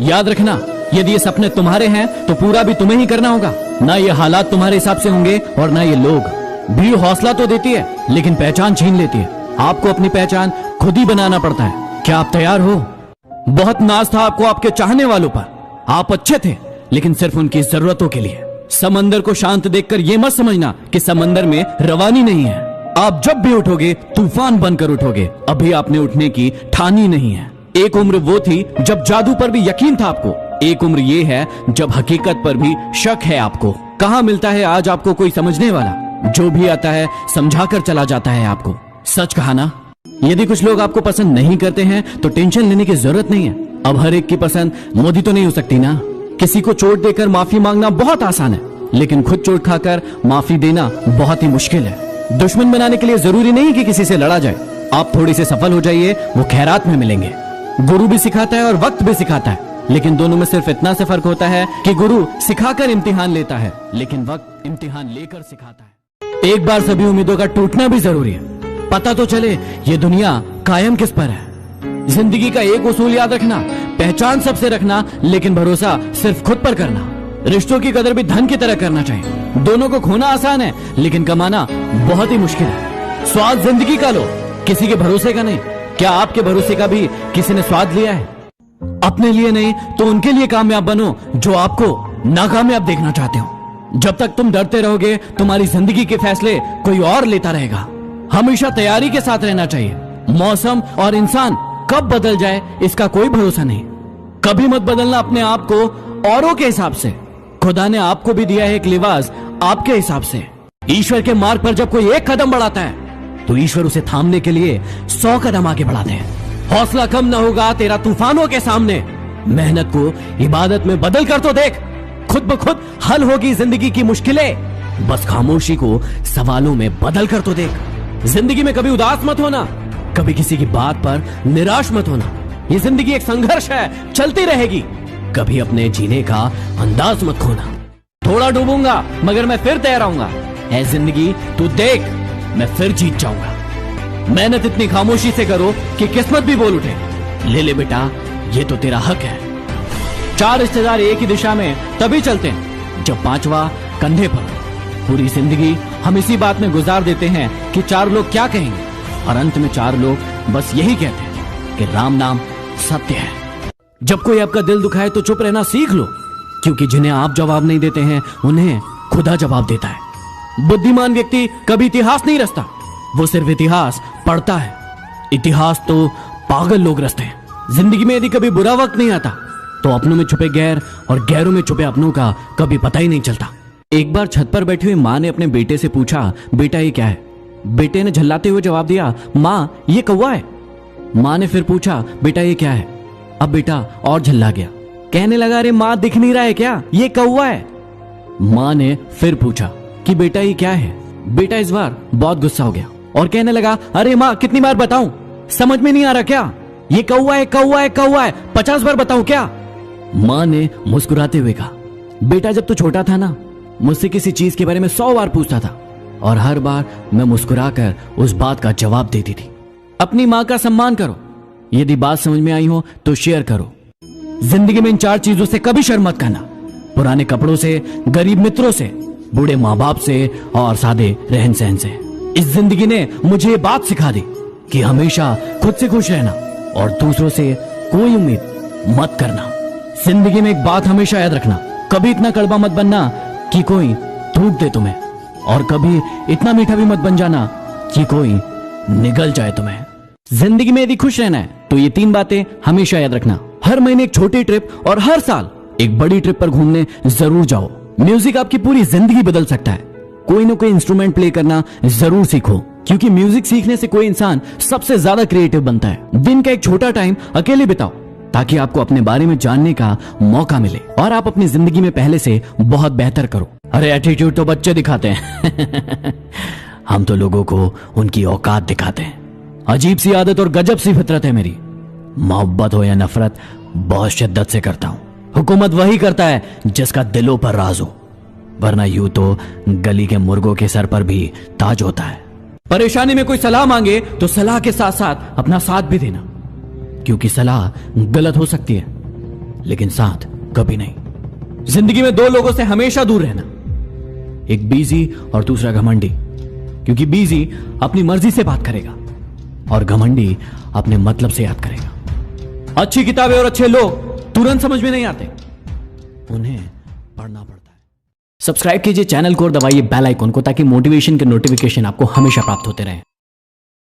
याद रखना, यदि ये सपने तुम्हारे हैं तो पूरा भी तुम्हें ही करना होगा। ना ये हालात तुम्हारे हिसाब से होंगे और ना ये लोग। भीड़ हौसला तो देती है लेकिन पहचान छीन लेती है। आपको अपनी पहचान खुद ही बनाना पड़ता है। क्या आप तैयार हो? बहुत नाज था आपको आपके चाहने वालों पर। आप अच्छे थे लेकिन सिर्फ उनकी जरूरतों के लिए। समंदर को शांत देखकर ये मत समझना कि समंदर में रवानी नहीं है। आप जब भी उठोगे तूफान बनकर उठोगे। अभी आपने उठने की ठानी नहीं है। एक उम्र वो थी जब जादू पर भी यकीन था आपको। एक उम्र ये है जब हकीकत पर भी शक है आपको। कहां मिलता है आज आपको कोई समझने वाला? जो भी आता है समझाकर चला जाता है आपको। सच कहा ना? यदि कुछ लोग आपको पसंद नहीं करते हैं तो टेंशन लेने की जरूरत नहीं है। अब हर एक की पसंद मोदी तो नहीं हो सकती ना। किसी को चोट देकर माफी मांगना बहुत आसान है लेकिन खुद चोट खाकर माफी देना बहुत ही मुश्किल है। दुश्मन बनाने के लिए जरूरी नहीं कि किसी से लड़ा जाए। आप थोड़ी से सफल हो जाइए, वो खैरात में मिलेंगे। गुरु भी सिखाता है और वक्त भी सिखाता है, लेकिन दोनों में सिर्फ इतना से फर्क होता है कि गुरु सिखाकर इम्तिहान लेता है लेकिन वक्त इम्तिहान लेकर सिखाता है। एक बार सभी उम्मीदों का टूटना भी जरूरी है। पता तो चले ये दुनिया कायम किस पर है। जिंदगी का एक उसूल याद रखना, पहचान सबसे रखना लेकिन भरोसा सिर्फ खुद पर करना। रिश्तों की कदर भी धन की तरह करना चाहिए। दोनों को खोना आसान है लेकिन कमाना बहुत ही मुश्किल है। स्वाद जिंदगी का लो, किसी के भरोसे का नहीं। क्या आपके भरोसे का भी किसी ने स्वाद लिया है? अपने लिए नहीं तो उनके लिए कामयाब बनो जो आपको नाकामयाब देखना चाहते हो। जब तक तुम डरते रहोगे तुम्हारी जिंदगी के फैसले कोई और लेता रहेगा। हमेशा तैयारी के साथ रहना चाहिए। मौसम और इंसान कब बदल जाए इसका कोई भरोसा नहीं। कभी मत बदलना अपने आप को औरों के हिसाब से। खुदा ने आपको भी दिया है एक लिबास आपके हिसाब से। ईश्वर के मार्ग पर जब कोई एक कदम बढ़ाता है तो ईश्वर उसे थामने के लिए 100 कदम आगे बढ़ाते हैं। हौसला कम ना होगा तेरा तूफानों के सामने। मेहनत को इबादत में बदल कर तो देख, खुद ब खुद हल होगी जिंदगी की मुश्किलें। बस खामोशी को सवालों में बदल कर तो देख। जिंदगी में कभी उदास मत होना, कभी किसी की बात पर निराश मत होना। ये जिंदगी एक संघर्ष है, चलती रहेगी। कभी अपने जीने का अंदाज मत खोना। थोड़ा डूबूंगा मगर मैं फिर तैर आऊंगा। है जिंदगी तू देख, मैं फिर जीत जाऊंगा। मेहनत इतनी खामोशी से करो कि किस्मत भी बोल उठे। ले ले बेटा, ये तो तेरा हक है। 4 रिश्तेदार एक ही दिशा में तभी चलते हैं जब 5वां कंधे पर। पूरी जिंदगी हम इसी बात में गुजार देते हैं कि 4 लोग क्या कहेंगे, और अंत में 4 लोग बस यही कहते हैं कि राम नाम सत्य है। जब कोई आपका दिल दुखाए तो चुप रहना सीख लो, क्योंकि जिन्हें आप जवाब नहीं देते हैं उन्हें खुदा जवाब देता है। बुद्धिमान व्यक्ति कभी इतिहास नहीं रचता, वो सिर्फ इतिहास पढ़ता है। इतिहास तो पागल लोग रचते हैं। जिंदगी में यदि कभी बुरा वक्त नहीं आता तो अपनों में छुपे गैर और गैरों में छुपे अपनों का कभी पता ही नहीं चलता। एक बार छत पर बैठी हुई माँ ने अपने बेटे से पूछा, बेटा ये क्या है? बेटे ने झल्लाते हुए जवाब दिया, माँ ये कौवा है। माँ ने फिर पूछा, बेटा ये क्या है? अब बेटा और झल्ला गया, कहने लगा, अरे माँ दिख नहीं रहा है क्या? ये कौवा है। माँ ने फिर पूछा कि बेटा ये क्या है? बेटा इस बार बहुत गुस्सा हो गया और कहने लगा, अरे माँ कितनी बार बताऊं, समझ में नहीं आ रहा क्या? ये कौवा है, कौवा है, कौवा है, 50 बार बताऊं क्या? माँ ने मुस्कुराते हुए कहा, बेटा जब तू छोटा था ना, मुझसे किसी चीज के बारे में 100 बार पूछता था और हर बार मैं मुस्कुराकर उस बात का जवाब देती थी। अपनी माँ का सम्मान करो। यदि बात समझ में आई हो तो शेयर करो। जिंदगी में इन 4 चीजों से कभी शर्म मत करना, पुराने कपड़ों से, गरीब मित्रों से, बूढ़े माँ बाप से और सादे रहन सहन से। इस जिंदगी ने मुझे ये बात सिखा दी कि हमेशा खुद से खुश रहना और दूसरों से कोई उम्मीद मत करना। जिंदगी में एक बात हमेशा याद रखना, कभी इतना कड़वा मत बनना कि कोई थूक दे तुम्हें, और कभी इतना मीठा भी मत बन जाना कि कोई निगल जाए तुम्हें। जिंदगी में यदि खुश रहना है तो ये 3 बातें हमेशा याद रखना। हर महीने एक छोटी ट्रिप और हर साल एक बड़ी ट्रिप पर घूमने जरूर जाओ। म्यूजिक आपकी पूरी जिंदगी बदल सकता है। कोई ना कोई इंस्ट्रूमेंट प्ले करना जरूर सीखो, क्योंकि म्यूजिक सीखने से कोई इंसान सबसे ज्यादा क्रिएटिव बनता है। दिन का एक छोटा टाइम अकेले बिताओ ताकि आपको अपने बारे में जानने का मौका मिले और आप अपनी जिंदगी में पहले से बहुत बेहतर करो। अरे एटीट्यूड तो बच्चे दिखाते हैं हम तो लोगों को उनकी औकात दिखाते हैं। अजीब सी आदत और गजब सी फितरत है मेरी। मोहब्बत हो या नफरत बहुत शिद्दत से करता हूं। हुकूमत वही करता है जिसका दिलों पर राज हो, वरना यूं तो गली के मुर्गों के सर पर भी ताज होता है। परेशानी में कोई सलाह मांगे तो सलाह के साथ साथ अपना साथ भी देना, क्योंकि सलाह गलत हो सकती है लेकिन साथ कभी नहीं। जिंदगी में दो लोगों से हमेशा दूर रहना, एक बीजी और दूसरा घमंडी, क्योंकि बीजी अपनी मर्जी से बात करेगा और घमंडी अपने मतलब से याद करेगा। अच्छी किताबें और अच्छे लोग तुरंत समझ में नहीं आते, उन्हें पढ़ना पड़ता है। सब्सक्राइब कीजिए चैनल को और दबाइए बेल आइकन को ताकि मोटिवेशन के नोटिफिकेशन आपको हमेशा प्राप्त होते रहें।